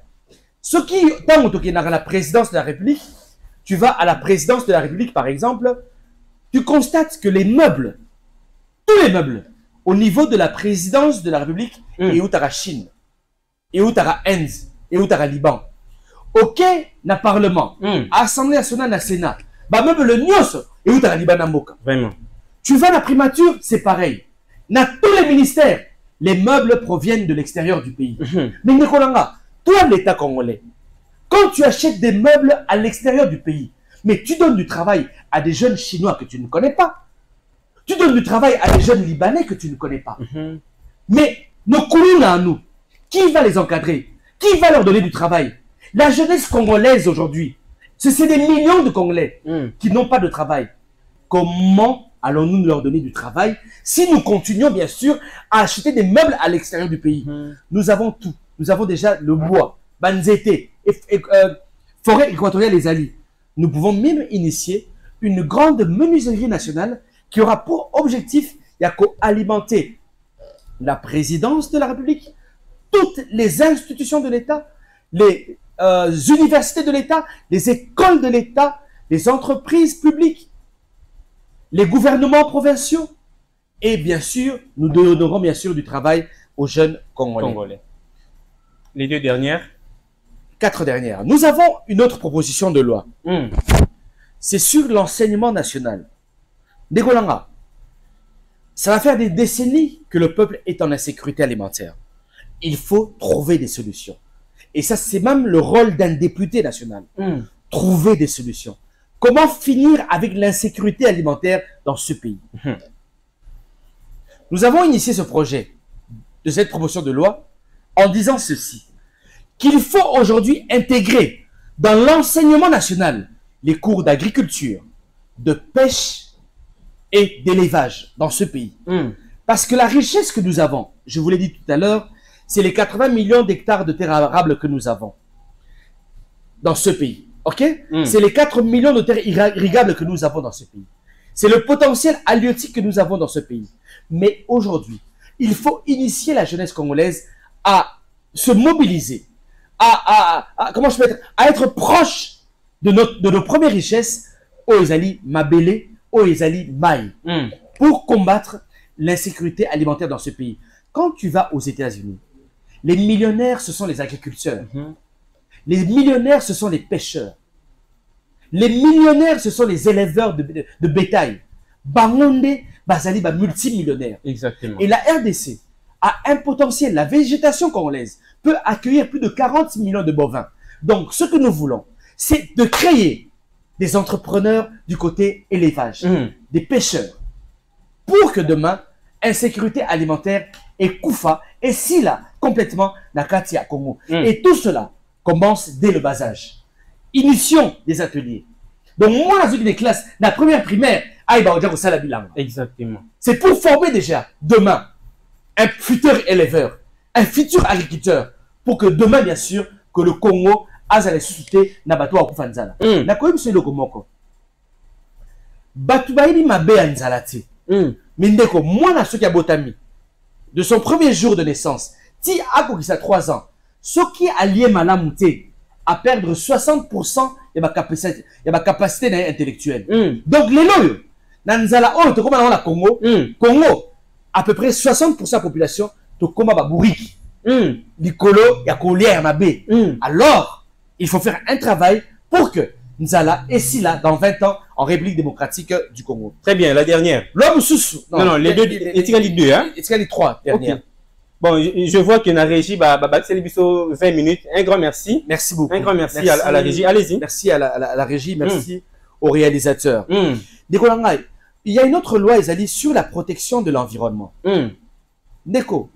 Ceux qui, tant que tu es à la présidence de la République, tu vas à la présidence de la République, par exemple, tu constates que les meubles, tous les meubles, au niveau de la présidence de la République, et où tu as Chine, et où tu as Inde, et où tu as Liban. Ok, na Parlement, Assemblée nationale, na Sénat, bah meuble le Nyos, et où tu as Liban Namboka. Vraiment. Tu vas à la primature, c'est pareil. Dans tous les ministères, les meubles proviennent de l'extérieur du pays. Mais Nikolanga, toi, l'État congolais, quand tu achètes des meubles à l'extérieur du pays, mais tu donnes du travail à des jeunes Chinois que tu ne connais pas, tu donnes du travail à des jeunes Libanais que tu ne connais pas. Mais nos Koulouna à nous, qui va les encadrer? Qui va leur donner du travail? La jeunesse congolaise aujourd'hui, c'est des millions de Congolais qui n'ont pas de travail. Comment allons-nous leur donner du travail si nous continuons, bien sûr, à acheter des meubles à l'extérieur du pays? Nous avons tout. Nous avons déjà le bois, banzété, forêt équatoriale les alliés. Nous pouvons même initier une grande menuiserie nationale qui aura pour objectif alimenter la présidence de la République, toutes les institutions de l'État, les universités de l'État, les écoles de l'État, les entreprises publiques, les gouvernements provinciaux, et bien sûr, nous donnerons bien sûr du travail aux jeunes Congolais. Les deux dernières? 4 dernières. Nous avons une autre proposition de loi. C'est sur l'enseignement national. Dégolanga, ça va faire des décennies que le peuple est en insécurité alimentaire. Il faut trouver des solutions. Et ça, c'est même le rôle d'un député national. Trouver des solutions. Comment finir avec l'insécurité alimentaire dans ce pays? Nous avons initié ce projet de cette proposition de loi en disant ceci, qu'il faut aujourd'hui intégrer dans l'enseignement national les cours d'agriculture, de pêche et d'élevage dans ce pays. Parce que la richesse que nous avons, je vous l'ai dit tout à l'heure, c'est les 80 millions d'hectares de terres arables que nous avons dans ce pays. Ok? C'est les 4 millions de terres irrigables que nous avons dans ce pays. C'est le potentiel halieutique que nous avons dans ce pays. Mais aujourd'hui, il faut initier la jeunesse congolaise à se mobiliser, comment je peux dire, à être proche de nos premières richesses, Oezali Mabele, Oezali Maï, pour combattre l'insécurité alimentaire dans ce pays. Quand tu vas aux États-Unis, Les millionnaires, ce sont les agriculteurs. Les millionnaires, ce sont les pêcheurs. Les millionnaires, ce sont les éleveurs de bétail. Bangonde, Bazali, multimillionnaire. Exactement. Et la RDC a un potentiel. La végétation congolaise peut accueillir plus de 40 millions de bovins. Donc, ce que nous voulons, c'est de créer des entrepreneurs du côté élevage, des pêcheurs, pour que demain, insécurité alimentaire et Koufa et Sila complètement Nakati à Congo. Et tout cela commence dès le bas âge. Inition des ateliers. Donc, moi, dans une des classes, la première primaire, Exactement. c'est pour former déjà demain un futur éleveur, un futur agriculteur, pour que demain, bien sûr, que le Congo a la société Nabato à Koufanzala. Na koyi monsieur Lokomoko. Batubaïni mabe anzalati. Mindeko, moi, na soki abotami, de son premier jour de naissance, ti ako qui a 3 ans, ce qui a lié malamouté à perdre 60% de ma capacité intellectuelle. Donc, les loyaux, Nanzala, oh, comme on a Congo, Congo, à peu près 60% de la population, to koma babouriki. Nicolo, ya kolière mabé. Alors, il faut faire un travail pour que Nzala et Sila, dans 20 ans, en République démocratique du Congo. Très bien, la dernière. L'homme sous. Non, les deux, les deux, hein? Les 3 dernières. Okay. Bon, je vois que la régie, c'est 20 minutes. Un grand merci. Merci beaucoup. Un grand merci à la régie. Allez-y. Merci à la régie, merci aux réalisateurs. Il y a une autre loi, Ezali, sur la protection de l'environnement. Neko,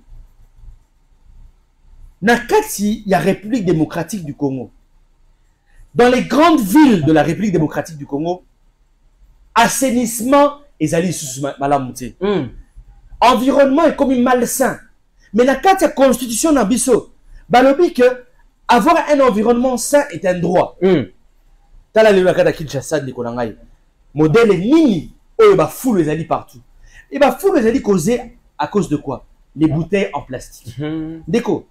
Nakati, il y a République démocratique du Congo. Dans les grandes villes de la République démocratique du Congo, assainissement, Ezali sous malamouté. Environnement est comme une malsain. Mais Nakati, la constitution d'Ambiso, balobi que avoir un environnement sain est un droit. Tala le Nakata Kinshasa de Konangai. Modèle est nini. Oh, il va fouler les alliés partout. Il va fouler les alliés causés à cause de quoi? Les bouteilles en plastique. Déco.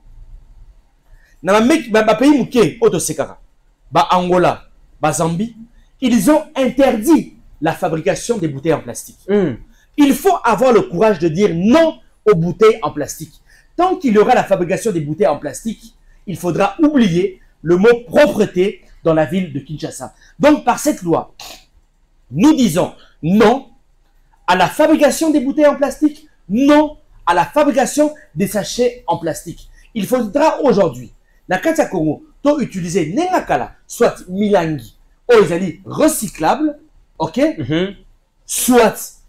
Dans le pays mouké, Otosekara, Angola, Zambie, ils ont interdit la fabrication des bouteilles en plastique. Il faut avoir le courage de dire non aux bouteilles en plastique. Tant qu'il y aura la fabrication des bouteilles en plastique, il faudra oublier le mot propreté dans la ville de Kinshasa. Donc, par cette loi, nous disons non à la fabrication des bouteilles en plastique, non à la fabrication des sachets en plastique. Il faudra aujourd'hui, na Katia Congo, to utiliser Nengakala, soit Milangi, Oizali recyclable, ok, soit,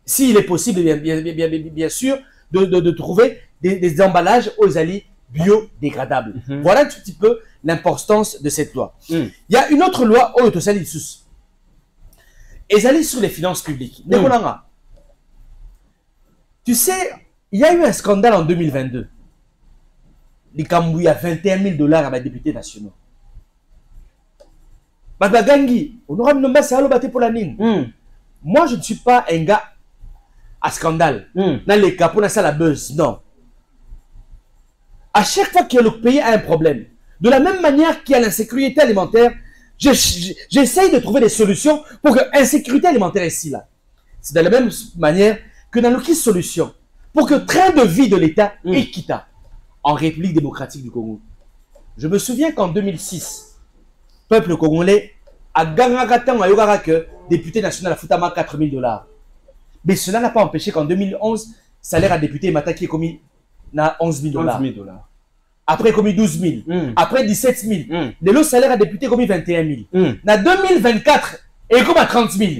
s'il est possible, bien sûr, de trouver des emballages Oizali biodégradables. Voilà un tout petit peu l'importance de cette loi. Il y a une autre loi, Oitosali Sous. Et aller sur les finances publiques. Tu sais, il y a eu un scandale en 2022. Les Kambouy a 21 000 $ à mes députés nationaux. Bagagangi, on aura nommé ça pour la mine. Moi, je ne suis pas un gars à scandale. Dans les cas, pour ça la buzz, non. À chaque fois que le pays a un problème, de la même manière qu'il y a l'insécurité alimentaire, j'essaye de trouver des solutions pour que l'insécurité alimentaire ici là. C'est de la même manière que dans le qui solution pour que train de vie de l'État équitable en République démocratique du Congo. Je me souviens qu'en 2006, le peuple congolais a gagné que député national à Futama 4 000 $. Mais cela n'a pas empêché qu'en 2011, salaire à député Mataki est commis à 11 000 $. Après, commis 12 000. Après, 17 000. Le salaire à député, commis 21 000. En 2024, et comme à 30 000.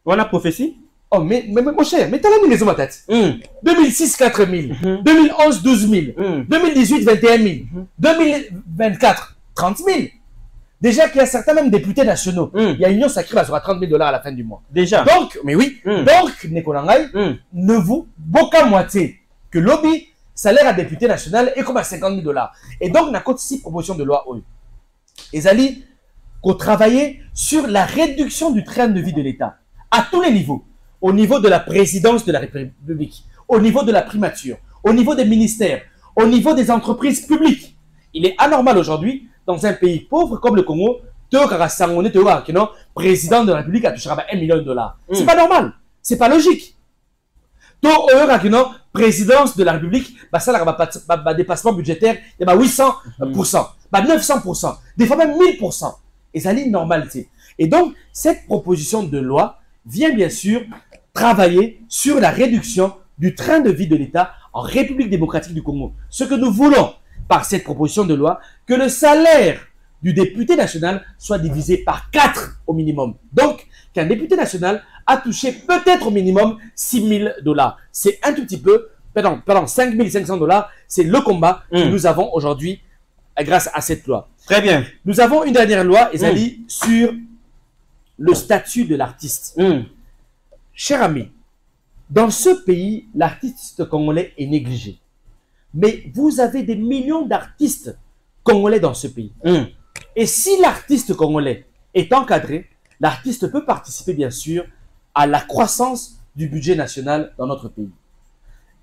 On a prophétie? Oh, mais mon cher, mais t'as la mis les hommes à tête. 2006, 4 000. 2011, 12 000. 2018, 21 000. 2024, 30 000. Déjà qu'il y a certains même députés nationaux. Il y a Union Sacrée, ça sera 30 000 $ à la fin du mois. Déjà. Donc, mais oui. Donc, Nekolangai, ne vous, boka moitié, que lobby, salaire à député national est comme à 50 000 $. Et donc, on a compté 6 propositions de loi. Et Zali, qu'on travaillait sur la réduction du train de vie de l'État à tous les niveaux. Au niveau de la présidence de la République, au niveau de la primature, au niveau des ministères, au niveau des entreprises publiques. Il est anormal aujourd'hui, dans un pays pauvre comme le Congo, président de la République a touché $1 million. C'est pas normal. C'est pas logique. To oyo présidence de la République, ça la dépassement budgétaire, il y a 800%, 900%, des fois même 1000%. Et ça est normalité. Et donc, cette proposition de loi vient bien sûr travailler sur la réduction du train de vie de l'État en République démocratique du Congo. Ce que nous voulons par cette proposition de loi, que le salaire du député national soit divisé par 4 au minimum. Donc, qu'un député national a touché peut-être au minimum $6,000. C'est un tout petit peu, pardon, $5,500. C'est le combat que nous avons aujourd'hui grâce à cette loi. Très bien. Nous avons une dernière loi, Ezali, sur le statut de l'artiste. Cher ami, dans ce pays, l'artiste congolais est négligé. Mais vous avez des millions d'artistes congolais dans ce pays. Et si l'artiste congolais est encadré, l'artiste peut participer bien sûr à la croissance du budget national dans notre pays.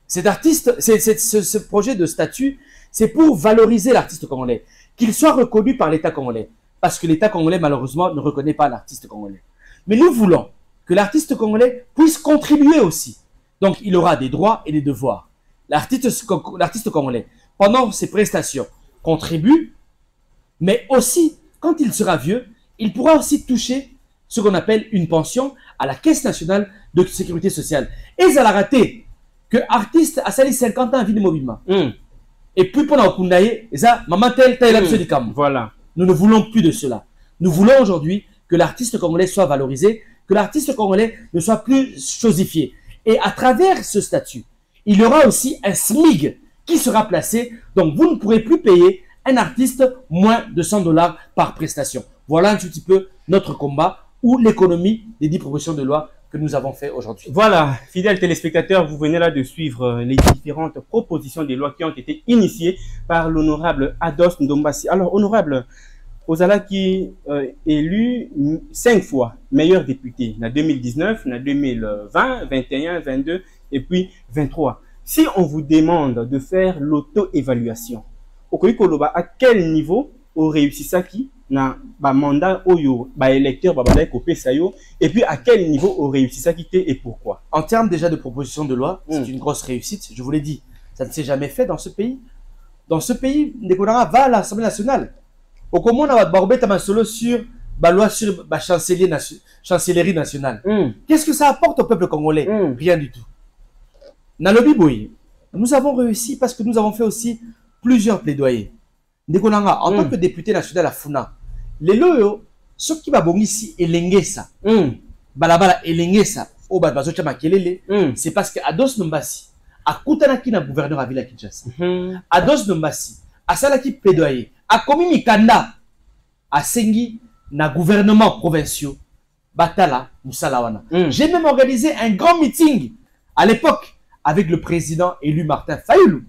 Ce projet de statut, c'est pour valoriser l'artiste congolais, qu'il soit reconnu par l'État congolais. Parce que l'État congolais, malheureusement, ne reconnaît pas l'artiste congolais. Mais nous voulons que l'artiste congolais puisse contribuer aussi. Donc, il aura des droits et des devoirs. L'artiste congolais, pendant ses prestations, contribue, mais aussi, quand il sera vieux, il pourra aussi toucher ce qu'on appelle une pension à la Caisse nationale de sécurité sociale. Et ça l'a raté que artiste a sali 50 ans à vie de mouvement. Et puis pendant Okundaye, ça, maman tel Voilà. Nous ne voulons plus de cela. Nous voulons aujourd'hui que l'artiste congolais soit valorisé, que l'artiste congolais ne soit plus chosifié. Et à travers ce statut, il y aura aussi un SMIG qui sera placé. Donc, vous ne pourrez plus payer un artiste moins de $100 par prestation. Voilà un petit peu notre combat ou l'économie des 10 propositions de loi que nous avons fait aujourd'hui. Voilà, fidèles téléspectateurs, vous venez là de suivre les différentes propositions de loi qui ont été initiées par l'honorable Ados Ndombasi. Alors, honorable, Ozala qui élu 5 fois meilleur député, en 2019, en 2020, 21, 22 et puis 23. Si on vous demande de faire l'auto-évaluation, à quel niveau on réussit ça qui na ba mandat oyo ba électeur ba kopé sayo et puis à quel niveau on réussit ça qui et pourquoi? En termes déjà de proposition de loi, c'est une grosse réussite. Je vous l'ai dit, ça ne s'est jamais fait dans ce pays. Dans ce pays, Ndekonara va à l'Assemblée nationale. Au comment on a barbé ta solo sur la loi sur la chancellerie nationale. Qu'est-ce que ça apporte au peuple congolais? Rien du tout. Nalobi Boy, nous avons réussi parce que nous avons fait aussi plusieurs plaidoyers. Ndekonanga, en tant que député national à Funa, les loyo, ceux qui va bon ici, elengesa, balabala elengesa, au bazocha makelele, c'est parce que Ados Ndombasi, a Koutanaki na gouverneur à Villa Kinshasa, Ados Ndombasi, a Salaki plaidoyer, a commis Mikanda, a Sengi, na gouvernement provincial, Batala, Moussalawana. J'ai même organisé un grand meeting à l'époque avec le président élu Martin Fayoulou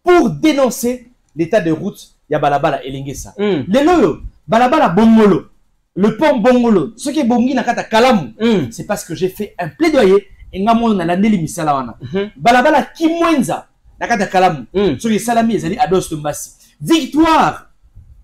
pour dénoncer l'état de route ya balabala elengesa. Les loyo, balabala bongolo, le pont bongolo, ce qui est bongi na kata kalamu, c'est parce que j'ai fait un plaidoyer et ngamon na landeli misalawana. Balabala kimwenza na kata kalamu, ce qui est salami ezali Ados Ndombasi. Victoire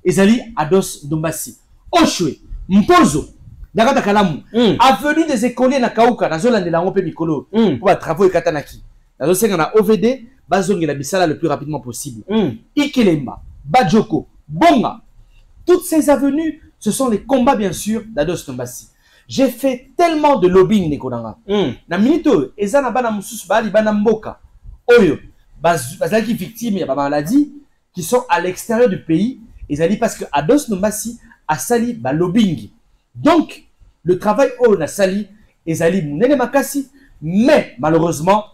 ezali Ados Ndombasi. Oshwe, Mpozo, na kata kalamu, avenue des écoliers na Kauka, na zolandela ngope mikolo, pour travaux et katanaki. Na zosenga na OVD, bazongi la bisala le plus rapidement possible. Ikelemba, Badjoko, Bonga, toutes ces avenues, ce sont les combats bien sûr d'Ados Ndombasi. J'ai fait tellement de lobbying Nekonanga. Na minito, ezana bana mususu bali bana mboka. Oyo, bazaki victime ya ba maladie qui sont à l'extérieur du pays, ezali parce que Ados Ndombasi a sali ba lobbying. Donc, le travail on a sali ezali munene makasi, mais malheureusement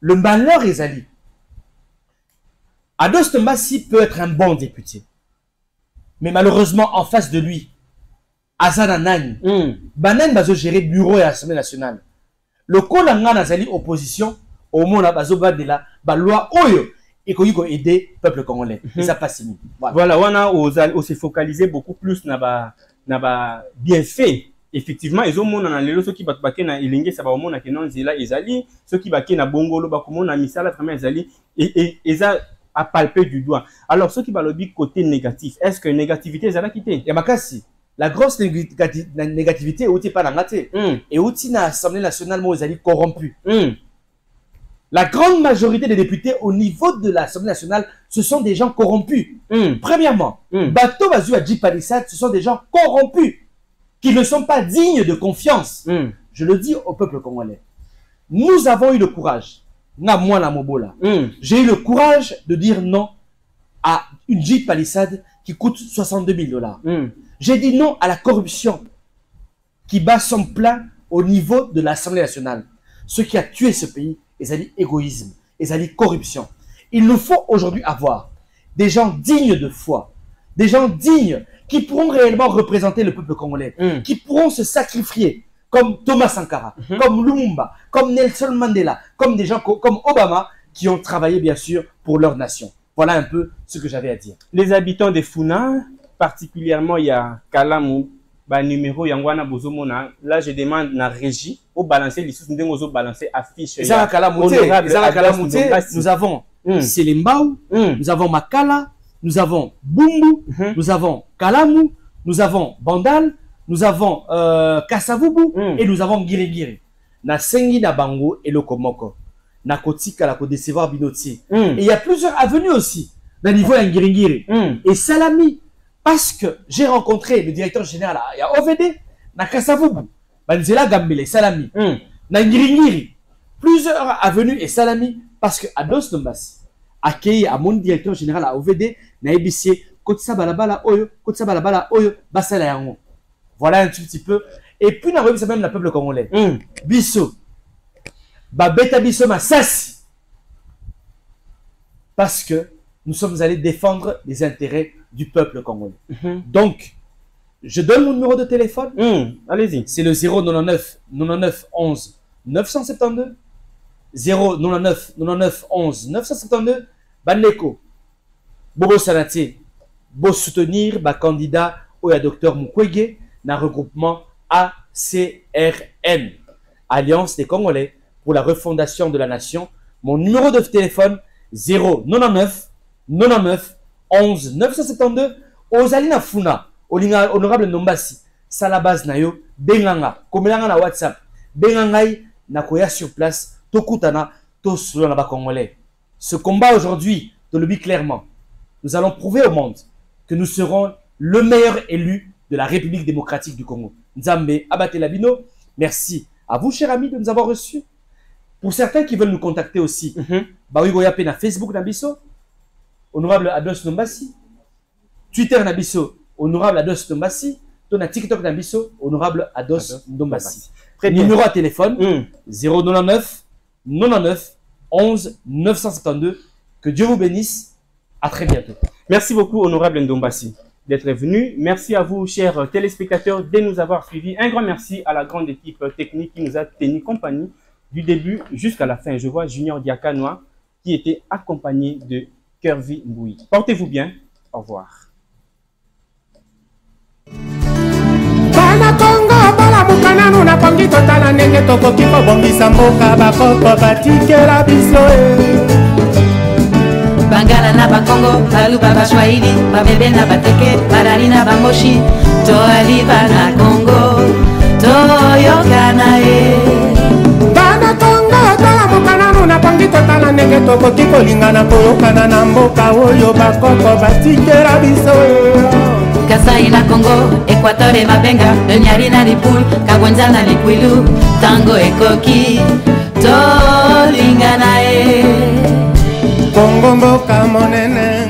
le malheur ezali Ados Ndombasi peut être un bon député. Mais malheureusement, en face de lui, Azana Nani, Banan bazo gérer bureau et Assemblée nationale. Le Kolanga Nazali opposition, au monde bazo badela, ba loi oyo, et qu'on y aider le peuple congolais. Et ça passe mieux. Voilà, on a aussi focalisé beaucoup plus na ba bienfait. Effectivement, ils ont mon analyse ceux qui battent na ilingue ça va au monde que non zela ezali, ceux qui battent na bongolo ba comment na misala vraiment ezali et ça à palper du doigt. Alors, ceux qui va le côté négatif, est-ce que négativité, ça va quitter? Yamakasi, la grosse négativité, est pas dans la et outil na Assemblée nationale, moi, ils allaient corrompus. La grande majorité des députés au niveau de l'Assemblée nationale, ce sont des gens corrompus. Premièrement, Bato Bazou Adji Palissade, ce sont des gens corrompus qui ne sont pas dignes de confiance. Je le dis au peuple congolais. Nous avons eu le courage. J'ai eu le courage de dire non à une Jeep Palissade qui coûte 62 000 $. J'ai dit non à la corruption qui bat son plein au niveau de l'Assemblée nationale. Ce qui a tué ce pays, c'est l'égoïsme, c'est corruption. Il nous faut aujourd'hui avoir des gens dignes de foi, des gens dignes qui pourront réellement représenter le peuple congolais, qui pourront se sacrifier, comme Thomas Sankara, comme Lumumba, comme Nelson Mandela, comme des gens comme Obama, qui ont travaillé bien sûr pour leur nation. Voilà un peu ce que j'avais à dire. Les habitants de Funa, particulièrement il y a Kalamou, numéro Yangwana Bozomona, là je demande la régie au balancer les sous nous balancer affiche. Nous avons Selembao, nous avons Makala, nous avons Bumbu, nous avons Kalamou, nous avons Bandal, nous avons Kasavubu et nous avons Girigiri. Na Sengi na Bango et Lokomoko. Na Kotika la Kodecevoir Binoti. Et il y a plusieurs avenues aussi dans le niveau Girigiri. Et Salami. Parce que j'ai rencontré le directeur général, il y a OVD, na Kasavubu, Banzela Gambele, Salami, na Ngiringiri, plusieurs avenues et Salami, parce que Ados Nombasi, accueilli à mon directeur général à OVD, na EBC, Kotisa Balabala Oyo, Basala Yango. Voilà un tout petit peu. Et puis, on a revu ça même le peuple congolais. Bisso, Babeta Bisso Massassi. Parce que nous sommes allés défendre les intérêts du peuple congolais. Donc, je donne mon numéro de téléphone. Allez-y. C'est le 099 99 11 972. 099 99 11 972. Bandeko, Bobo Sanati, Bo soutenir ba candidat au Dr Mukwege dans le regroupement ACRN, Alliance des Congolais pour la refondation de la nation. Mon numéro de téléphone 099 99 11 972. Ozalina Funa, honorable Nombasi, Salabaz Nayo, Benganga, Komelanga na WhatsApp, Bengangai, Nakoya sur place, Tokutana, Tosula na ba Congolais. Ce combat aujourd'hui, de le dit clairement, nous allons prouver au monde que nous serons le meilleur élu de la République démocratique du Congo. Nzambe Abate Labino, merci à vous, chers amis, de nous avoir reçus. Pour certains qui veulent nous contacter aussi, Baoui Goyape na Facebook Nabiso, honorable Ados Nombasi, Twitter Nabiso, honorable Ados Nombasi, ton TikTok Nabiso, honorable Ados Nombasi. Numéro à téléphone 099 99 11 972. Que Dieu vous bénisse. À très bientôt. Merci beaucoup, honorable Ndombasi, d'être venu. Merci à vous, chers téléspectateurs, de nous avoir suivis. Un grand merci à la grande équipe technique qui nous a tenu compagnie du début jusqu'à la fin. Je vois Junior Diakanoa qui était accompagné de Kervi Mboui. Portez-vous bien. Au revoir. Bangala na Bakongo, Baluba Bashwaili, Babebe na Bateke, Barari na Bamboshi, Toaliba na Congo, Toyokana Bana Congo, Tola Mukana na Pangi Totala Nenge Toko Tiko Lingana Koyokana na Mboka Oyo Bakoko Batikera Biso Kasai na Congo, Equateur Mabenga, Nyari na Lipul, Kabwenza na Likwilu, Tango Ekoki, Tolingana Congo Mboka Monene